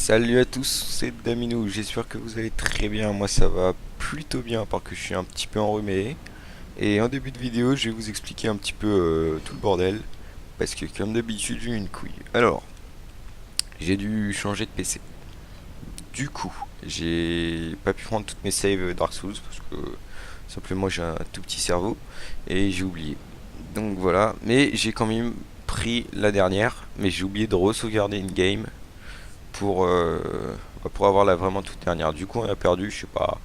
Salut à tous, c'est Daminou, j'espère que vous allez très bien, moi ça va plutôt bien, à part que je suis un petit peu enrhumé. Et en début de vidéo, je vais vous expliquer un petit peu tout le bordel, parce que comme d'habitude, j'ai une couille. Alors, j'ai dû changer de PC. Du coup, j'ai pas pu prendre toutes mes saves Dark Souls, parce que simplement j'ai un tout petit cerveau, et j'ai oublié. Donc voilà, mais j'ai quand même pris la dernière, mais j'ai oublié de re-sauvegarder une game, pour avoir la vraiment toute dernière. Du coup, on a perdu, je sais pas,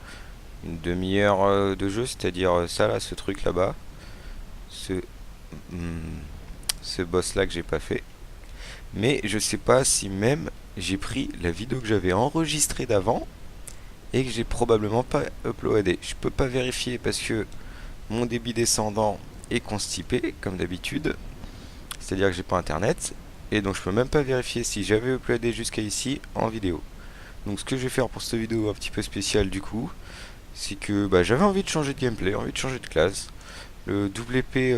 une demi-heure de jeu, c'est-à-dire ça là, ce truc là-bas, ce, hmm, ce boss là que j'ai pas fait. Mais je sais pas si même j'ai pris la vidéo que j'avais enregistrée d'avant et que j'ai probablement pas uploadé. Je peux pas vérifier parce que mon débit descendant est constipé, comme d'habitude. C'est-à-dire que j'ai pas internet. Et donc je peux même pas vérifier si j'avais uploadé jusqu'à ici en vidéo. Donc ce que je vais faire pour cette vidéo un petit peu spéciale du coup, c'est que j'avais envie de changer de gameplay, envie de changer de classe. Le double épée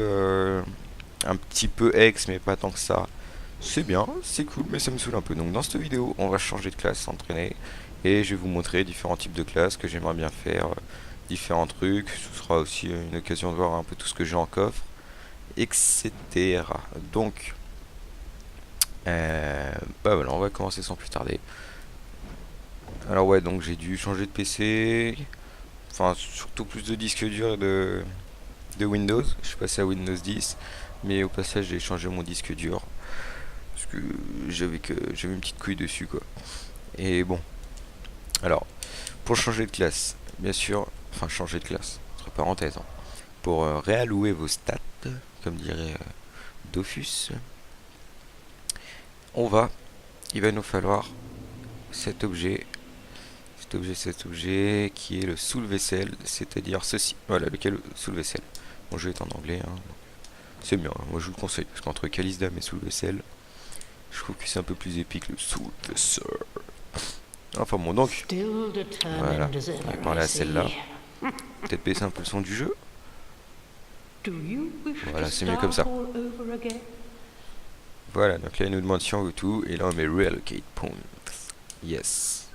un petit peu ex mais pas tant que ça, c'est bien, c'est cool mais ça me saoule un peu. Donc dans cette vidéo on va changer de classe, s'entraîner. Et je vais vous montrer différents types de classes que j'aimerais bien faire, différents trucs. Ce sera aussi une occasion de voir un peu tout ce que j'ai en coffre, etc. Donc, voilà, on va commencer sans plus tarder. Alors ouais, donc j'ai dû changer de PC. Enfin, surtout plus de disque dur et de Windows. Je suis passé à Windows 10, mais au passage j'ai changé mon disque dur parce que j'avais une petite couille dessus quoi. Et bon, alors pour changer de classe, bien sûr, enfin changer de classe entre parenthèses, hein, pour réallouer vos stats, comme dirait Dofus, on va, il va nous falloir cet objet. Cet objet qui est le soule-vaisselle, c'est-à-dire ceci. Voilà, lequel soule-vaisselle. Mon jeu est en anglais, hein. C'est bien, hein. Moi je vous le conseille, parce qu'entre Calisdam et soule-vaisselle, je trouve que c'est un peu plus épique le soule-vaisselle. Enfin bon, donc, voilà, on va parler à celle-là. Peut-être baisser un peu le son du jeu. Voilà, c'est mieux comme ça. Voilà, donc là il nous demande si on veut tout, et là on met Reallocate Points. Yes.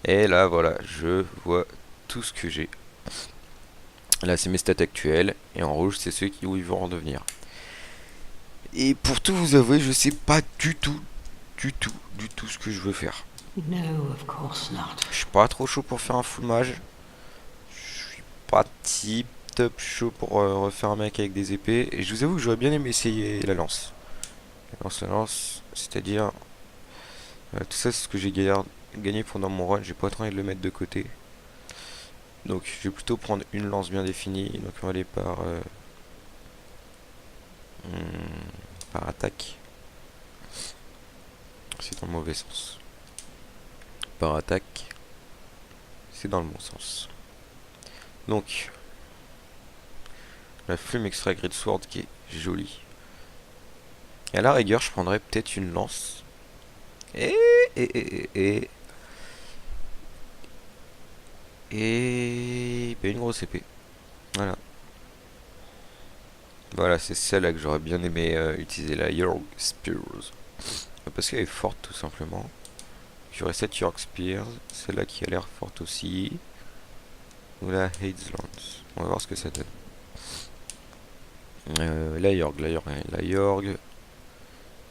Et là voilà, je vois tout ce que j'ai. Là c'est mes stats actuelles, et en rouge c'est ceux où ils vont en devenir. Et pour tout vous avouer, je sais pas du tout ce que je veux faire. Je suis pas trop chaud pour faire un full mage. Je suis pas tip top chaud pour refaire un mec avec des épées. Et je vous avoue que j'aurais bien aimé essayer la lance. La lance, c'est-à-dire tout ça c'est ce que j'ai gagné pendant mon run. J'ai pas trop envie de le mettre de côté. Donc je vais plutôt prendre une lance bien définie. Donc on va aller par attaque. C'est dans le mauvais sens. Par attaque, c'est dans le bon sens. Donc, la Flume Extra Great Sword qui est jolie. Et à la rigueur, je prendrais peut-être une lance. Et, une grosse épée. Voilà. Voilà, c'est celle-là que j'aurais bien aimé utiliser, la York Spears. Parce qu'elle est forte tout simplement. J'aurais cette York Spears, celle-là qui a l'air forte aussi. Ou la Hazelands. On va voir ce que ça donne. La York.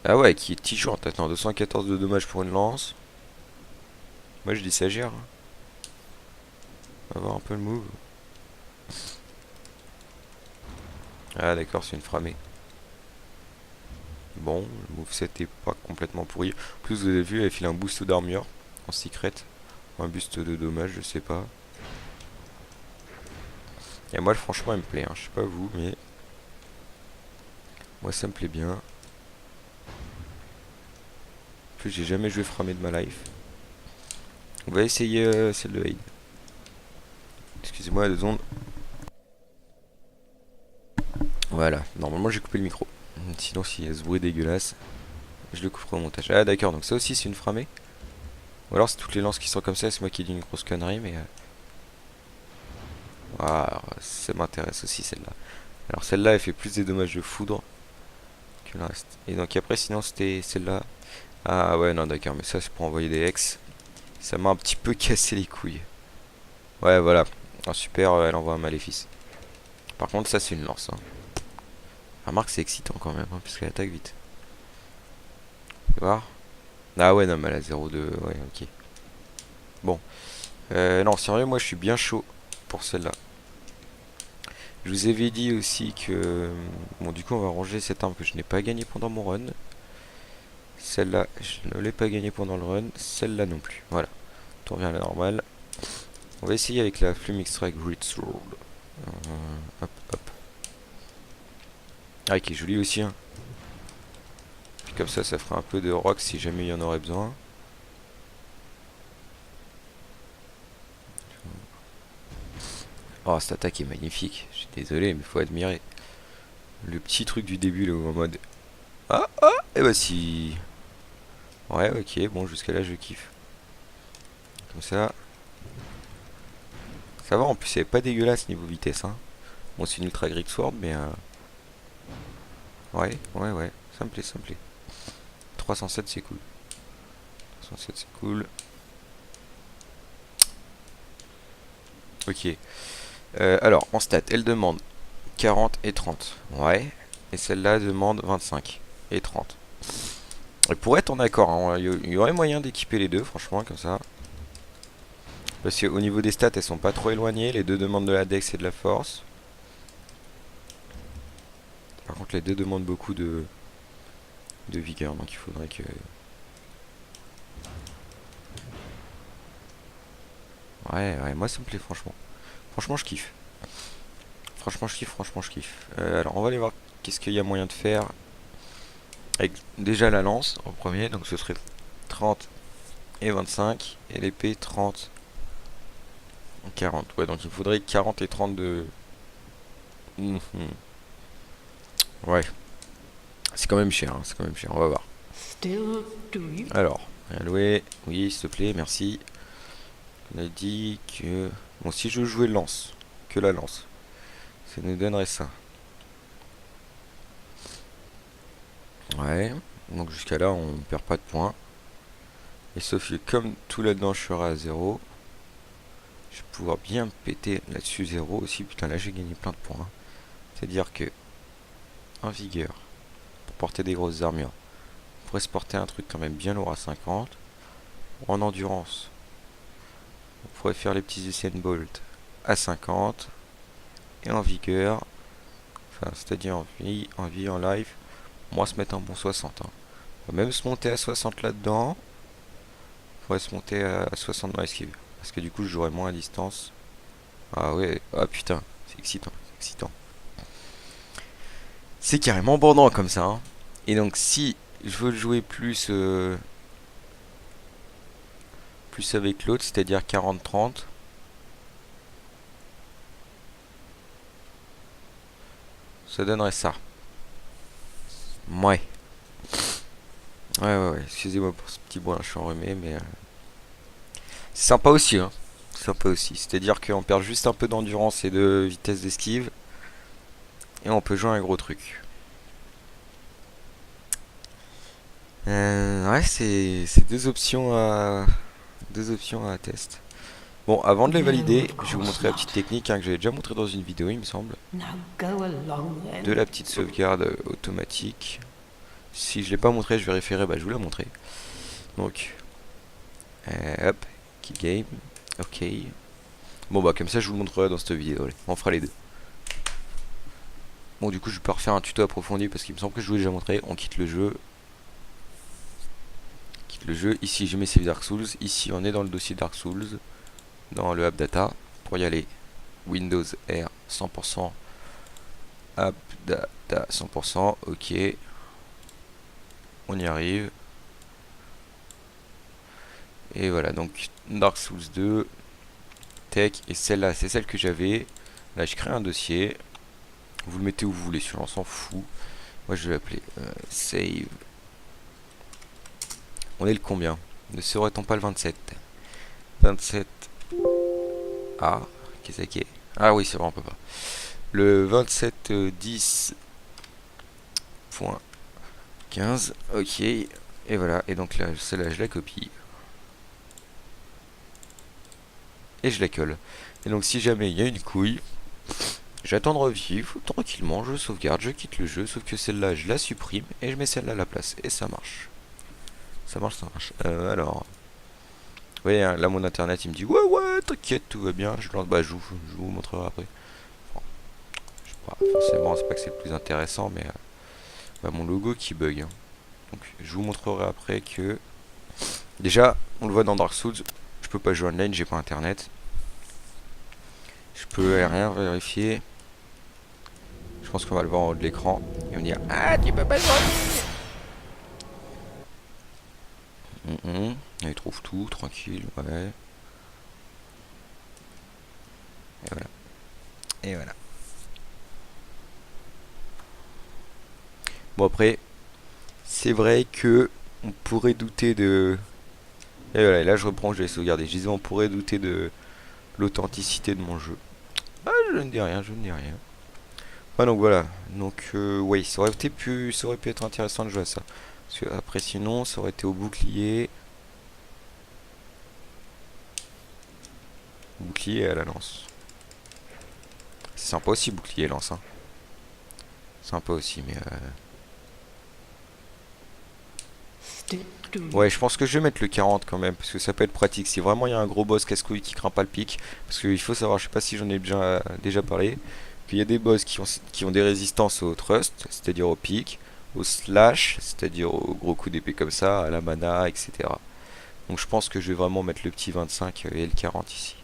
Ah ouais, qui est t-shirt. Attends, 214 de dommages pour une lance. Moi je dis ça gère, hein. On va voir un peu le move. Ah d'accord, c'est une framée. Bon, le moveset est pas complètement pourri. En plus, vous avez vu, elle file un boost d'armure en secret. Ou un boost de dommage, je sais pas. Et moi, franchement, elle me plaît, hein. Je sais pas vous, mais moi ça me plaît bien. En plus, j'ai jamais joué framé de ma life. On va essayer celle de Aid. Excusez-moi, 2 secondes. Voilà, normalement j'ai coupé le micro. Sinon, s'il y a ce bruit dégueulasse, je le couperai au montage. Ah d'accord, donc ça aussi c'est une framée. Ou alors c'est toutes les lances qui sont comme ça, c'est moi qui dis une grosse connerie, mais... Ah, ça m'intéresse aussi celle-là. Alors celle-là elle fait plus des dommages de foudre que le reste. Et donc après sinon c'était celle-là. Ah ouais non d'accord, mais ça c'est pour envoyer des hex. Ça m'a un petit peu cassé les couilles. Ouais, voilà. Ah, super, elle envoie un maléfice. Par contre, ça, c'est une lance. Hein. Remarque, c'est excitant quand même, hein, puisqu'elle attaque vite. Tu vois. Ah ouais, non, mais elle a 0,2. Ouais, ok. Bon. Non, sérieux, moi, je suis bien chaud pour celle-là. Je vous avais dit aussi que... Bon, du coup, on va ranger cette arme que je n'ai pas gagnée pendant mon run. Celle-là, je ne l'ai pas gagnée pendant le run. Celle-là non plus. Voilà. Tout revient à la normale. On va essayer avec la Flume Extract Great Sword. Hop, hop. Ah, qui est joli aussi. Hein. Puis comme ça fera un peu de rock si jamais il y en aurait besoin. Oh, cette attaque est magnifique. Je suis désolé, mais faut admirer. Le petit truc du début, là, où en mode... Ah, ah, et bah si... Ouais, ok, bon, jusqu'à là, je kiffe. Comme ça... Ça va, en plus, elle est pas dégueulasse niveau vitesse, hein. Bon, c'est une Ultra Great Sword, mais... Ouais, ouais, ouais, ça me plaît, ça me plaît. 307, c'est cool. 307, c'est cool. Ok. Alors, en stat, elle demande 40 et 30. Ouais. Et celle-là demande 25 et 30. Et pour être en accord, hein, il y aurait moyen d'équiper les deux, franchement, comme ça. Parce qu'au niveau des stats, elles sont pas trop éloignées. Les deux demandent de la dex et de la force. Par contre, les deux demandent beaucoup de vigueur. Donc il faudrait que... Ouais, ouais, moi ça me plaît, franchement. Franchement, je kiffe. Franchement, je kiffe, franchement, je kiffe. Alors, on va aller voir qu'est-ce qu'il y a moyen de faire. Avec déjà la lance en premier, donc ce serait 30 et 25. Et l'épée 30 et 40. Ouais, donc il faudrait 40 et 30 de... Ouais. C'est quand même cher, hein, c'est quand même cher, on va voir. Alors, alloué, oui, s'il te plaît, merci. On a dit que... Bon, si je jouais lance, que la lance, ça nous donnerait ça. Ouais, donc jusqu'à là, on perd pas de points. Et sauf que comme tout là-dedans, je serai à 0, je vais pouvoir bien péter là-dessus 0 aussi. Putain, là, j'ai gagné plein de points. C'est-à-dire que, en vigueur, pour porter des grosses armures, on pourrait se porter un truc quand même bien lourd à 50. En endurance, on pourrait faire les petits Usain Bolt à 50. Et en vigueur, enfin, c'est-à-dire en vie, en live, on va se mettre un bon 60. Hein. On va même se monter à 60 là-dedans. On pourrait se monter à 60 dans l'esquive. Parce que du coup, je jouerai moins à distance. Ah ouais, ah putain, c'est excitant, c'est excitant. C'est carrément bandant comme ça. Hein. Et donc, si je veux le jouer plus, plus avec l'autre, c'est-à-dire 40-30, ça donnerait ça. Ouais. Ouais. Excusez-moi pour ce petit bois, je suis enrhumé, mais... C'est sympa aussi, hein. C'est sympa aussi. C'est-à-dire qu'on perd juste un peu d'endurance et de vitesse d'esquive. Et on peut jouer un gros truc. Ouais, c'est deux options à test. Bon, avant de les valider, je vais vous montrer la petite technique hein, que j'avais déjà montré dans une vidéo, il me semble. De la petite sauvegarde automatique. Si je l'ai pas montré, je vérifierai, bah je vous la montrer. Donc, hop, kill game, ok. Bon bah comme ça je vous le montrerai dans cette vidéo, allez, on fera les deux. Bon du coup je vais pas refaire un tuto approfondi parce qu'il me semble que je vous l'ai déjà montré. On quitte le jeu. Ici je mets Save Dark Souls. Ici on est dans le dossier Dark Souls. Dans le App Data. Pour y aller, Windows R 100%. App Data 100%. Ok. On y arrive. Et voilà, donc Dark Souls 2. Tech. Et celle-là, c'est celle que j'avais. Là je crée un dossier. Vous le mettez où vous voulez, on s'en fout. Moi je vais l'appeler Save. On est le combien? Ne serait-on pas le 27? 27. Ah, qu'est-ce que c'est? Ah oui, c'est vrai, on peut pas. Le 27 10.15. Ok. Et voilà. Et donc là, celle-là, je la copie. et je la colle. Et donc si jamais il y a une couille, j'attends de revivre, tranquillement, je sauvegarde, je quitte le jeu, sauf que celle-là, je la supprime et je mets celle-là à la place. Et ça marche. Ça marche, ça marche. Alors, vous voyez, hein, là mon internet il me dit ouais, ouais, t'inquiète, tout va bien. Je lance, bah, je vous montrerai après. Bon, je sais pas, forcément, c'est pas que c'est le plus intéressant, mais bah, mon logo qui bug, hein. Donc, je vous montrerai après que. Déjà, on le voit dans Dark Souls, je peux pas jouer online, j'ai pas internet. Je peux rien vérifier. Je pense qu'on va le voir en haut de l'écran. Et me dire ah, tu peux pas jouer en ligne. Il trouve tout, tranquille, ouais. Et voilà. Et voilà. Bon après, c'est vrai que on pourrait douter de. Et voilà, et là je reprends, je vais sauvegarder. Je disais on pourrait douter de l'authenticité de mon jeu. Ah, je ne dis rien, je ne dis rien. Ah donc voilà, donc oui, ça aurait pu être intéressant de jouer à ça. Parce que après sinon, ça aurait été au bouclier. Bouclier et à la lance. C'est sympa aussi bouclier et lance, hein. Sympa aussi, mais ouais, je pense que je vais mettre le 40 quand même, parce que ça peut être pratique. Si vraiment il y a un gros boss casse-couille qui craint pas le pic, parce qu'il faut savoir, je sais pas si j'en ai déjà parlé, qu'il y a des boss qui ont des résistances au thrust, c'est-à-dire au pic, au slash, c'est-à-dire au gros coup d'épée comme ça, à la mana, etc. Donc je pense que je vais vraiment mettre le petit 25 et le 40 ici.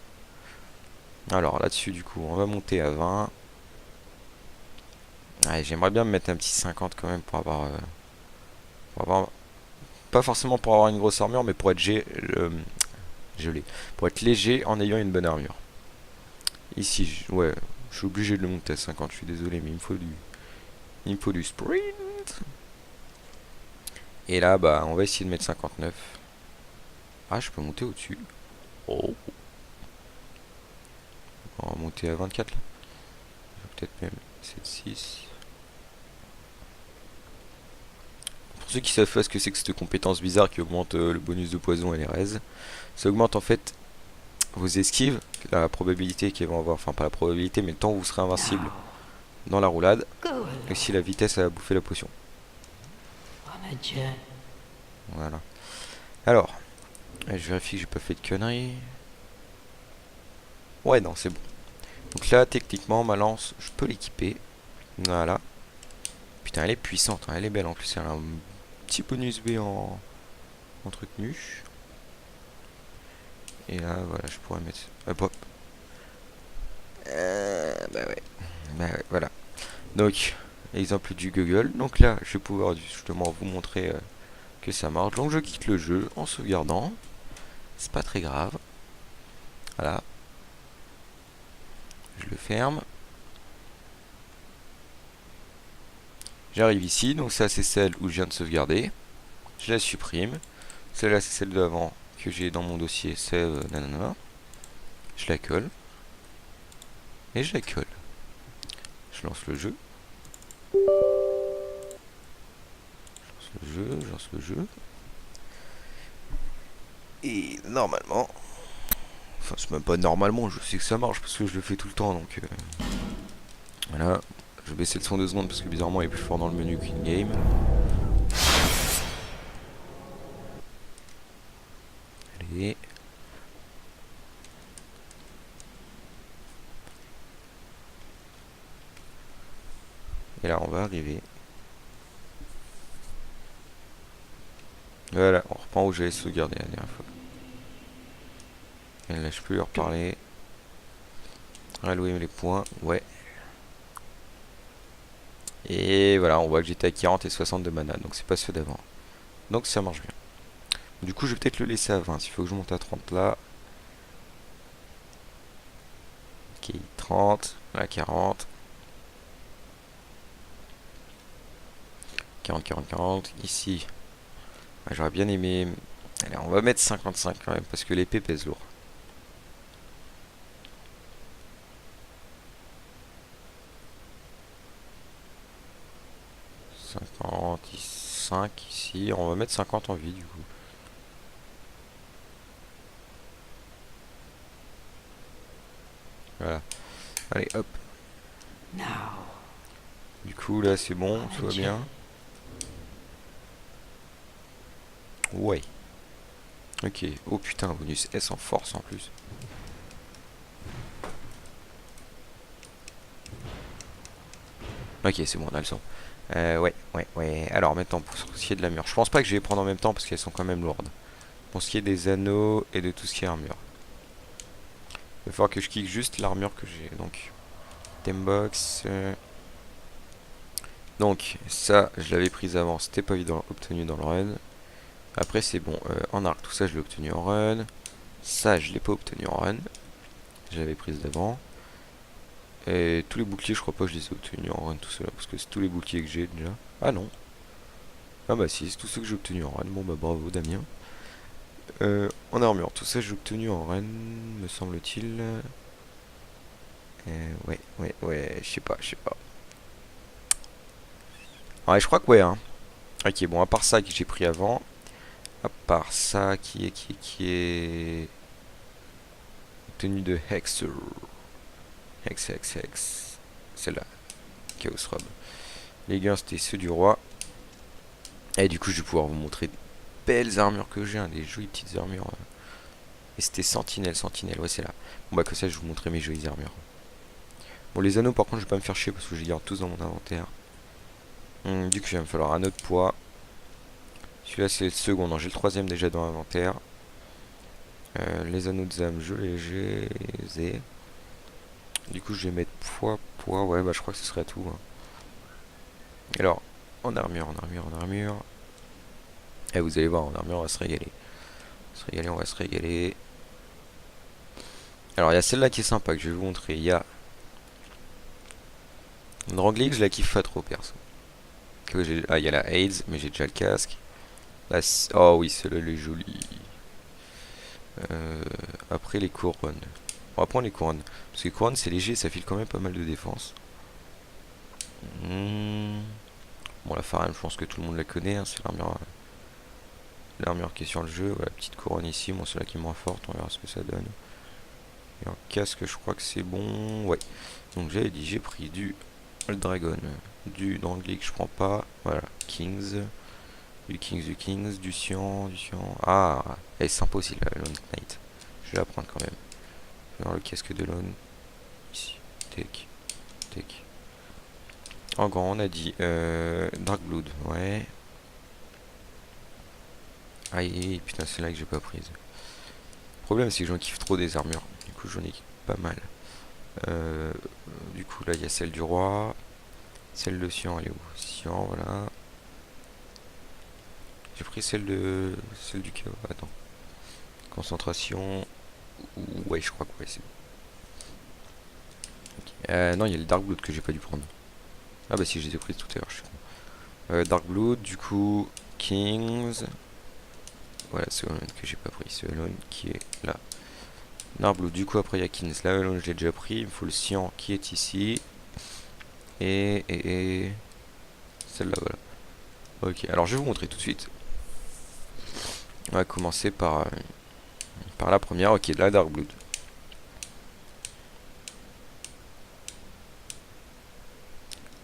Alors là-dessus, du coup, on va monter à 20. Ouais, j'aimerais bien me mettre un petit 50 quand même pour avoir pas forcément pour avoir une grosse armure, mais pour être gelé. Pour être léger en ayant une bonne armure. Ici, ouais, je suis obligé de le monter à 50, je suis désolé, mais il me faut du sprint. Et là, bah, on va essayer de mettre 59. Ah, je peux monter au-dessus. Oh. On va monter à 24 là. Peut-être même 7,6. Pour ceux qui savent pas ce que c'est que cette compétence bizarre qui augmente le bonus de poison et les raises, ça augmente en fait vos esquives, la probabilité qu'ils vont avoir, enfin pas la probabilité, mais le temps où vous serez invincible dans la roulade, et aussi la vitesse à bouffer la potion. Voilà. Alors, je vérifie que j'ai pas fait de conneries. Ouais, non, c'est bon. Donc là, techniquement, ma lance, je peux l'équiper. Voilà. Putain, elle est puissante, hein, elle est belle en plus. Elle a un petit bonus B en truc nu. Et là, voilà, je pourrais mettre. Hop, hop. Bah ouais. Bah ouais, voilà. Donc, exemple du Google. Donc là, je vais pouvoir justement vous montrer que ça marche. Donc je quitte le jeu en sauvegardant. C'est pas très grave. Voilà. Je le ferme. J'arrive ici. Donc ça, c'est celle où je viens de sauvegarder. Je la supprime. Celle-là, c'est celle d'avant que j'ai dans mon dossier. C'est nanana. Je la colle. Et je la colle. Je lance le jeu. Je lance le jeu. Et normalement, enfin c'est même pas normalement, je sais que ça marche parce que je le fais tout le temps, donc voilà. Je vais baisser le son 2 secondes parce que bizarrement il est plus fort dans le menu qu'une game. Allez. Et là on va arriver. Voilà, on reprend où j'avais sauvegardé la dernière fois. Et là je peux lui reparler. Allouer les points, ouais. Et voilà, on voit que j'étais à 40 et 60 de mana, donc c'est pas ceux d'avant. Donc ça marche bien. Du coup je vais peut-être le laisser à 20, s'il faut que je monte à 30 là. Ok, 30, là 40. 40, 40, 40. Ici, j'aurais bien aimé. Allez, on va mettre 55 quand même, parce que l'épée pèse lourd. 55 ici. On va mettre 50 en vie du coup. Voilà. Allez, hop. Du coup, là, c'est bon, tout va bien. Ouais. Ok. Oh putain, bonus S en force en plus. Ok, c'est bon, on a le son. Ouais. Alors, maintenant, pour ce qui est de la mur. Je pense pas que je vais les prendre en même temps parce qu'elles sont quand même lourdes. Pour ce qui est des anneaux et de tout ce qui est armure. Il va falloir que je kick juste l'armure que j'ai. Donc, Tembox. Donc, ça, je l'avais prise avant. C'était pas évident, obtenu dans le run. Après, c'est bon. En arc, tout ça, je l'ai obtenu en run. Ça, je l'ai pas obtenu en run. Je l'avais prise d'avant. Et tous les boucliers, je crois pas que je les ai obtenus en run tout cela. Parce que c'est tous les boucliers que j'ai déjà. Ah non. Ah bah si, c'est tous ceux que j'ai obtenus en run. Bon bah bravo Damien. En armure, tout ça j'ai obtenu en run, me semble-t-il. Ouais, je sais pas. Ouais, je crois que ouais, hein. Ok, bon, à part ça que j'ai pris avant, à part ça qui est tenue de Hex, Hex, celle-là, Chaos Robe. Les gars, c'était ceux du roi. Et du coup, je vais pouvoir vous montrer de belles armures que j'ai, hein, des jolies petites armures. Et c'était Sentinelle, ouais, c'est là. Bon, bah, que ça, je vous montrer mes jolies armures. Bon, les anneaux, par contre, je vais pas me faire chier parce que je les garde tous dans mon inventaire. Du coup, il va me falloir un autre poids. Celui-là, c'est le second. Non, j'ai le troisième déjà dans l'inventaire. Les anneaux de Zam, je les ai. Du coup, je vais mettre poids. Ouais, bah, je crois que ce serait tout, hein. Alors, en armure. Et vous allez voir, en armure, on va se régaler. On va se régaler. Alors, il y a celle-là qui est sympa que je vais vous montrer. Il y a une Drangleic, je la kiffe pas trop, perso. Ah, il y a la AIDS, mais j'ai déjà le casque. Oh oui, celle-là, elle est jolie. Après, les couronnes. On va prendre les couronnes. Parce que les couronnes, c'est léger, ça file quand même pas mal de défense. Bon, la Farem, je pense que tout le monde la connaît, hein, c'est l'armure qui est sur le jeu. Voilà, petite couronne ici, moi c'est là qui me forte, on verra ce que ça donne. Et en casque, je crois que c'est bon. Ouais. Donc j'avais dit, j'ai pris du Dragon, du Drangleic, je prends pas. Voilà, Kings, du Cyan. Ah, elle est sympa aussi la Lone Knight. Je vais la prendre quand même. Je vais voir le casque de Lone. Ici, tech. En grand, on a dit Dark Blood, ouais. Aïe, putain, c'est là que j'ai pas prise. Le problème, c'est que j'en kiffe trop des armures. Du coup, j'en ai pas mal. Euh, du coup, là, il y a celle du roi. Celle de Cyan, elle est où? Cyan, voilà. J'ai pris celle du chaos. Attends. Concentration. Ouais, je crois que ouais, c'est bon. Okay. Non, il y a le Dark Blood que j'ai pas dû prendre. Ah bah si, je les ai prises tout à l'heure, je suis con. Dark Blood, du coup, Kings. Voilà, ce que j'ai pas pris. Ce qui est là. Narblood, du coup après il y a Kings. Là je l'ai déjà pris. Il me faut le Cyan qui est ici. Et celle-là, voilà. Ok, alors je vais vous montrer tout de suite. On va commencer par la première. Ok, la Darkblood.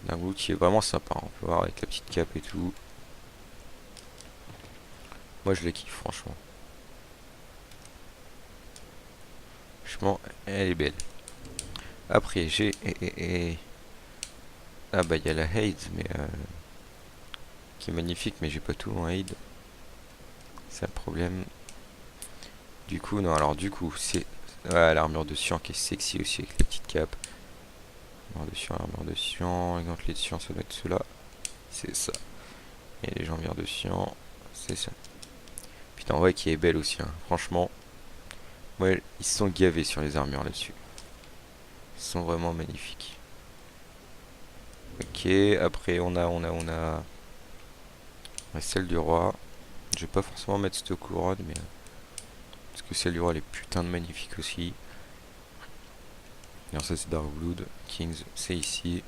Darkblood qui est vraiment sympa. On peut voir avec la petite cape et tout. Moi je la kiffe franchement. Franchement, elle est belle. Après j'ai... Ah bah il y a la Haid, mais qui est magnifique, mais j'ai pas tout en Haid. C'est un problème. Du coup, non, alors du coup, c'est l'armure de Cyan qui est sexy aussi avec la petite cape. Armure de Cyan, les gantelets de Cyan, ça doit être ceux-là. C'est ça. Et les jambières de Cyan, c'est ça. Putain, ouais, qui est belle aussi, hein. Franchement, ouais, ils se sont gavés sur les armures là-dessus. Ils sont vraiment magnifiques. Ok, après on a celle du roi. Je vais pas forcément mettre cette couronne, mais parce que celle du roi elle est putain de magnifique aussi. Alors ça c'est Darkblood, Kings, c'est ici.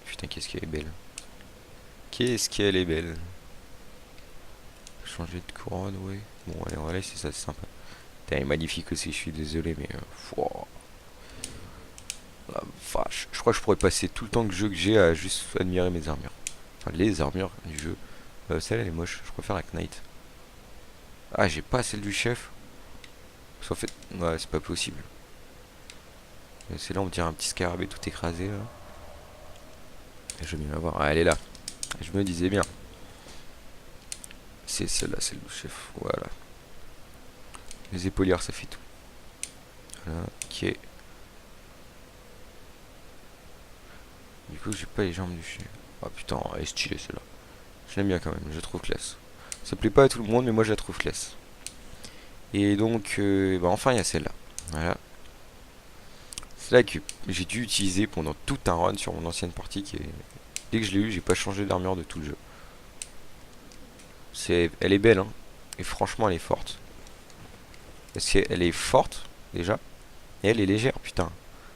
Putain, qu'est-ce qu'elle est belle. Qu'est-ce qu'elle est belle. Changer de couronne, ouais. Bon, allez, on va laisser ça, c'est sympa. Putain, il est magnifique aussi, je suis désolé, mais... Fouah, la vache. Je crois que je pourrais passer tout le temps que j'ai à juste admirer mes armures. Enfin, les armures du jeu. Celle-là, elle est moche. Je préfère la Knight. Ah, j'ai pas celle du chef. Parce qu'en fait... Ouais, c'est pas possible. C'est là, on dirait un petit scarabée tout écrasé, là. Et je vais bien la voir. Ah, elle est là. Je me disais bien. C'est celle-là, celle du chef. Voilà. Les épaulières, ça fait tout. Voilà. Ok. Du coup, j'ai pas les jambes du chien. Ah putain, elle est stylée celle-là. Je l'aime bien quand même, je la trouve classe. Ça plaît pas à tout le monde, mais moi je la trouve classe. Et donc, bah enfin, il y a celle-là. Voilà. C'est là que j'ai dû utiliser pendant tout un run sur mon ancienne partie. Dès que je l'ai eu, j'ai pas changé d'armure de tout le jeu. Elle est belle, hein. Et franchement, elle est forte. Parce qu'elle est forte, déjà. Et elle est légère, putain.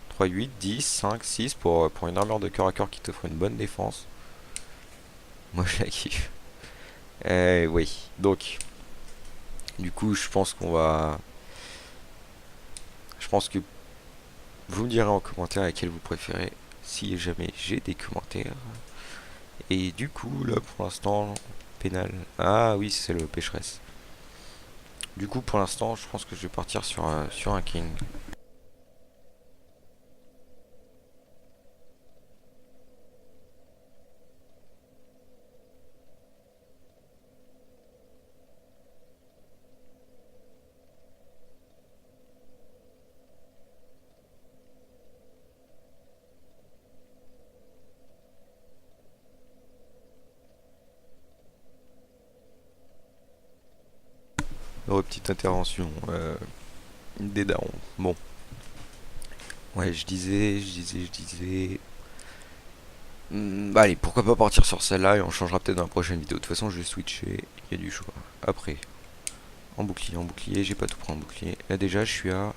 3, 8, 10, 5, 6 pour une armure de cœur à cœur qui t'offre une bonne défense. Moi, je la kiffe. Oui. Donc, du coup, je pense qu'on va... Je pense que vous me direz en commentaire laquelle vous préférez. Si jamais j'ai des commentaires. Et du coup, là, pour l'instant, pénal. Ah oui, c'est le pécheresse. Du coup, pour l'instant, je pense que je vais partir sur un king. Petite intervention. Des darons. Bon. Ouais, je disais. Bah allez, pourquoi pas partir sur celle-là et on changera peut-être dans la prochaine vidéo. De toute façon, je vais switcher. Il y a du choix. Après, en bouclier. J'ai pas tout pris en bouclier. Là, déjà, je suis en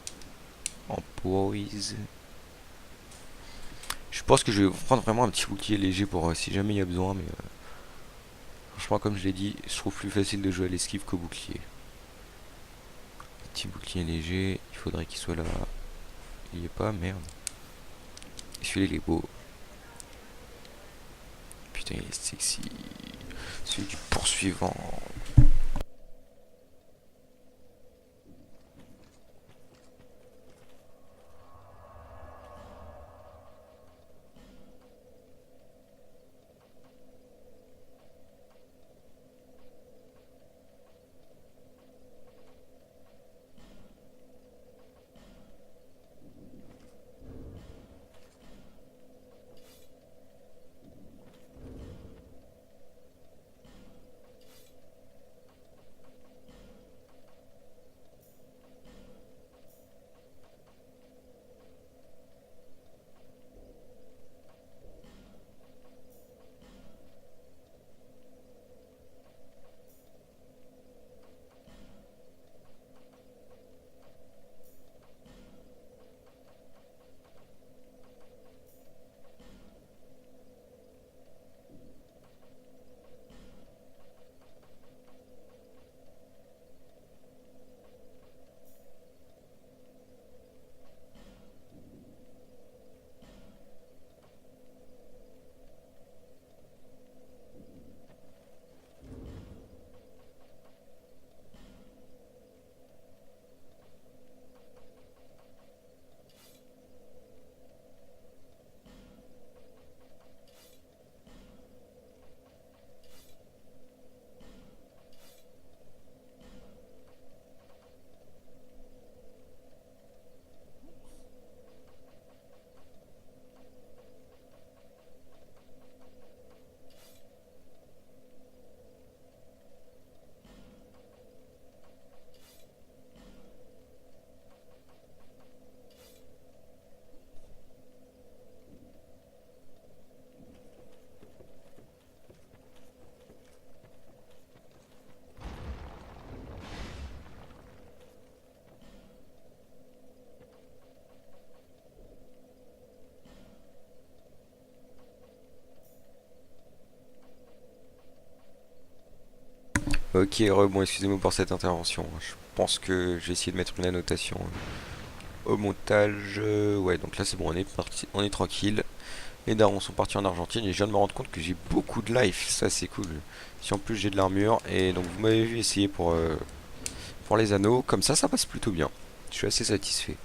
poise. Je pense que je vais prendre vraiment un petit bouclier léger pour si jamais il y a besoin. Mais franchement, comme je l'ai dit, je trouve plus facile de jouer à l'esquive qu'au bouclier. Petit bouclier léger. Il faudrait qu'il soit là. Il y est pas, merde. Et celui-là, il est beau. Putain, il est sexy. Celui du poursuivant. Ok, bon, excusez-moi pour cette intervention. Je pense que j'ai essayé de mettre une annotation au montage. Ouais, donc là c'est bon, on est parti, on est tranquille. Les darons sont partis en Argentine et je viens de me rendre compte que j'ai beaucoup de life, ça c'est cool. Si en plus j'ai de l'armure, et donc vous m'avez vu essayer pour les anneaux, comme ça passe plutôt bien. Je suis assez satisfait.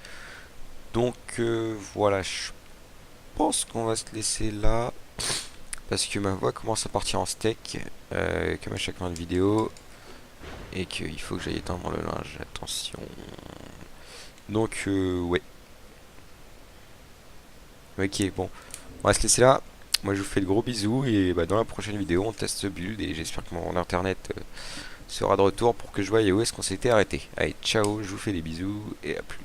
Donc voilà, je pense qu'on va se laisser là, parce que ma voix commence à partir en steak, comme à chaque fin de vidéo, et qu'il faut que j'aille éteindre le linge, attention. Donc ouais, ok, bon, on va se laisser là. Moi je vous fais de gros bisous, et bah, dans la prochaine vidéo on teste ce build, et j'espère que mon internet sera de retour pour que je voie où est-ce qu'on s'était arrêté. Allez, ciao, je vous fais des bisous, et à plus.